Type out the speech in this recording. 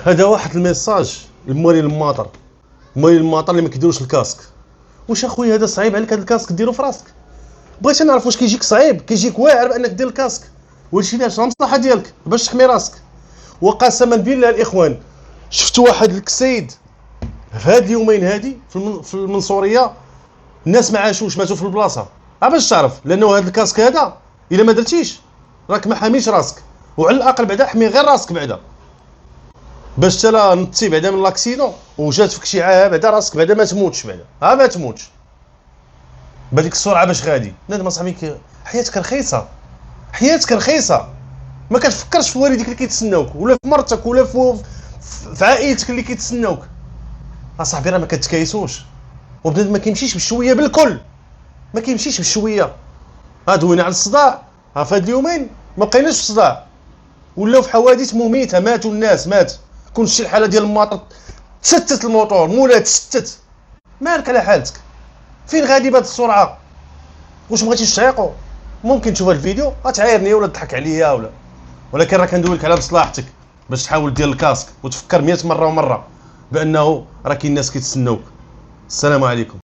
هذا واحد الميساج للموالين الماطر، الموالين الماطر اللي ما كيديروش الكاسك. واش اخويا هذا صعيب عليك هذا الكاسك ديرو في راسك؟ بغيت نعرف واش كيجيك صعيب، كيجيك واعر بانك دير الكاسك، وهادشي علاش المصلحه ديالك باش تحمي راسك. وقسما بالله الاخوان شفت واحد الكسيد في هاد اليومين هادي في المنصوريه، الناس ما عاشوش، ماتوا في البلاصه. باش تعرف، لانه هاد الكاسك هذا الا ما درتيش راك ما حاميش راسك، وعلى الاقل بعدا حمي غير راسك بعدا، باش تلا نطي بعدا من لاكسيدون وجات فيك شي عاهه بعدا راسك بعدا ما تموتش بعدا، ما تموتش بهذيك السرعه. باش غادي بنادم اصاحبي حياتك رخيصه، حياتك رخيصه، ما كتفكرش في والديك اللي كيتسناوك، ولا في مرتك، ولا في عائلتك اللي كيتسناوك. اصاحبي راه ما كتكايسوش، وبنادم ما كيمشيش بالشويه بالكل، ما كيمشيش بالشويه. دوينا على الصداع، في هاد اليومين ما بقيناش في الصداع، ولاو في حوادث مميته، ماتوا الناس، مات كون شي الحاله ديال الماطر تشتت الموتور مولا تشتت. مالك على حالتك، فين غادي بهاد السرعه؟ واش بغيتيش تعيقوا؟ ممكن تشوف هاد الفيديو غتعايرني ولا تضحك عليا ولكن راه كندوي لك على مصلحتك، باش تحاول دير الكاسك وتفكر 100 مره ومره بانه راه كاين ناس كيتسناوك. السلام عليكم.